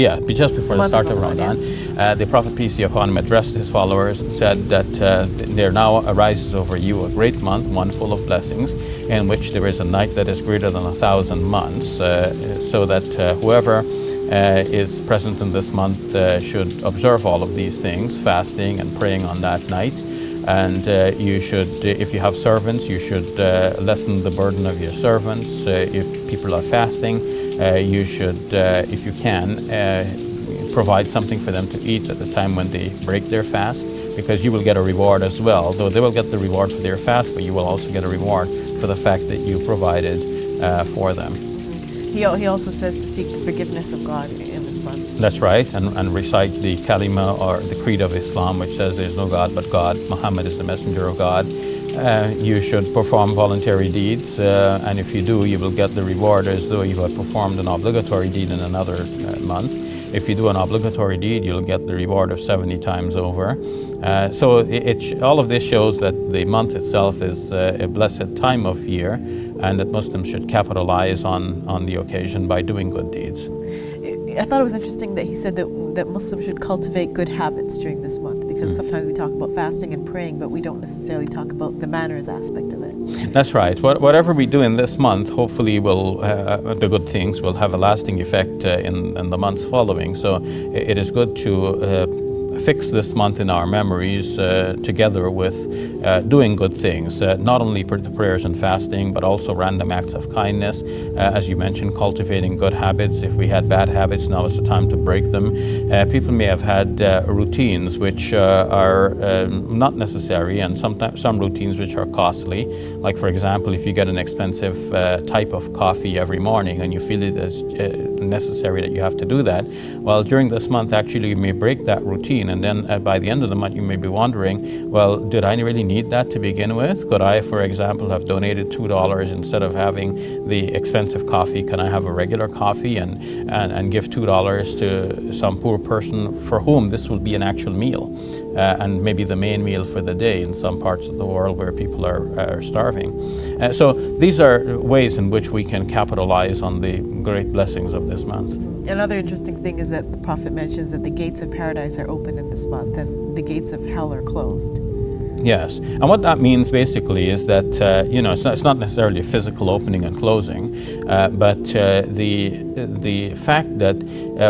Yeah, just before the start of Ramadan, the Prophet, peace be upon him, addressed his followers and said that there now arises over you a great month, one full of blessings, in which there is a night that is greater than 1,000 months, so that whoever is present in this month should observe all of these things, fasting and praying on that night. And you should, if you have servants, you should lessen the burden of your servants. If people are fasting, you should, if you can, provide something for them to eat at the time when they break their fast, because you will get a reward as well. Though they will get the reward for their fast, but you will also get a reward for the fact that you provided for them. He also says to seek the forgiveness of God in this month. That's right, and recite the kalima, or the creed of Islam, which says there's no God but God, Muhammad is the messenger of God. You should perform voluntary deeds, and if you do, you will get the reward as though you had performed an obligatory deed in another month. If you do an obligatory deed, you'll get the reward of 70 times over. So all of this shows that the month itself is a blessed time of year, and that Muslims should capitalize on the occasion by doing good deeds. I thought it was interesting that he said that Muslims should cultivate good habits during this month, because sometimes we talk about fasting and praying, but we don't necessarily talk about the manners aspect of it. That's right. Whatever we do in this month, hopefully the good things will have a lasting effect in the months following. So it is good to fix this month in our memories together with doing good things, not only the prayers and fasting, but also random acts of kindness. As you mentioned, cultivating good habits. If we had bad habits, now is the time to break them. People may have had routines which are not necessary, and sometimes some routines which are costly. Like, for example, if you get an expensive type of coffee every morning and you feel it as necessary that you have to do that, well, during this month, actually, you may break that routine. And then by the end of the month, you may be wondering, well, did I really need that to begin with? Could I, for example, have donated $2 instead of having the expensive coffee? Can I have a regular coffee and give $2 to some poor person for whom this will be an actual meal, and maybe the main meal for the day in some parts of the world where people are starving? So these are ways in which we can capitalize on the great blessings of this month. Another interesting thing is that the Prophet mentions that the gates of paradise are open in this month and the gates of hell are closed. Yes, and what that means basically is that it's not necessarily a physical opening and closing, but the fact that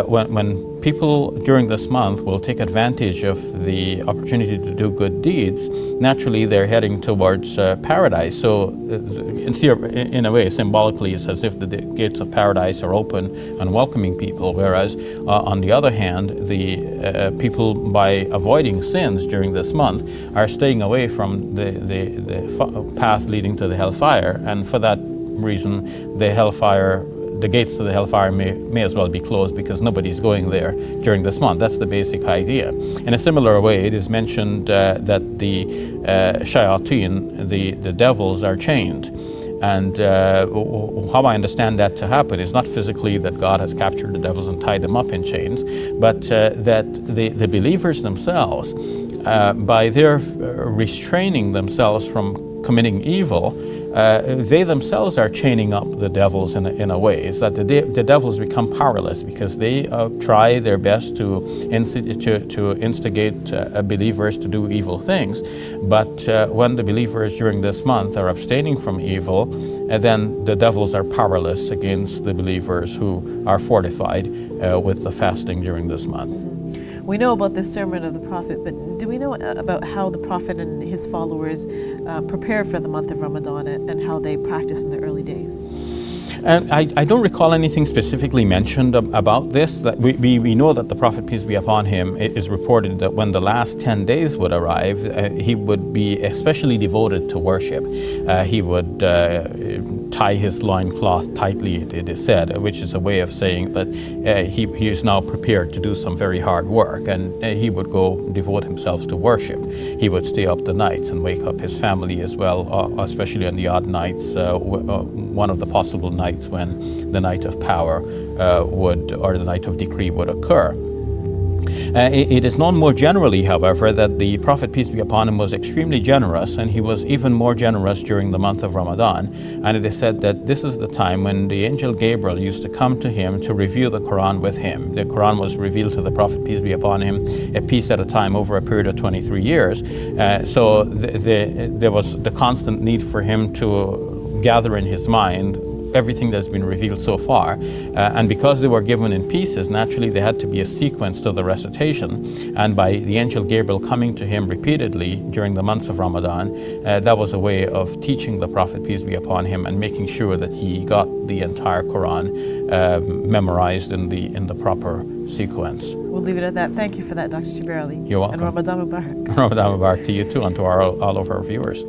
when people during this month will take advantage of the opportunity to do good deeds, naturally they're heading towards paradise. So in a way, symbolically, it's as if the gates of paradise are open and welcoming people, whereas on the other hand, the people, by avoiding sins during this month, are staying away from the path leading to the hellfire, and for that reason the gates to the hellfire may as well be closed, because nobody's going there during this month. That's the basic idea. In a similar way, it is mentioned that the shayateen, the devils, are chained. And how I understand that to happen is not physically that God has captured the devils and tied them up in chains, but that the believers themselves, by their restraining themselves from committing evil, they themselves are chaining up the devils in a way. Is that the devils become powerless because they try their best to instigate believers to do evil things. But when the believers during this month are abstaining from evil, then the devils are powerless against the believers who are fortified with the fasting during this month. We know about this sermon of the Prophet, but do we know about how the Prophet and his followers prepare for the month of Ramadan and how they practice in the early days? And I don't recall anything specifically mentioned about this. That we know that the Prophet, peace be upon him, it is reported that when the last 10 days would arrive, he would be especially devoted to worship. He would tie his loincloth tightly, it is said, which is a way of saying that he is now prepared to do some very hard work, and he would go devote himself to worship. He would stay up the nights and wake up his family as well, especially on the odd nights, one of the possible nights when the night of power or the night of decree would occur. It is known more generally, however, that the Prophet, peace be upon him, was extremely generous, and he was even more generous during the month of Ramadan. And it is said that this is the time when the angel Gabriel used to come to him to review the Qur'an with him. The Qur'an was revealed to the Prophet, peace be upon him, a piece at a time over a period of 23 years. So there was the constant need for him to gather in his mind everything that's been revealed so far. And because they were given in pieces, naturally there had to be a sequence to the recitation. And by the angel Gabriel coming to him repeatedly during the months of Ramadan, that was a way of teaching the Prophet, peace be upon him, and making sure that he got the entire Quran memorized in the proper sequence. We'll leave it at that. Thank you for that, Dr. Shabir Ali. You're welcome. And Ramadan Mubarak. Ramadan Mubarak to you too, and to all of our viewers.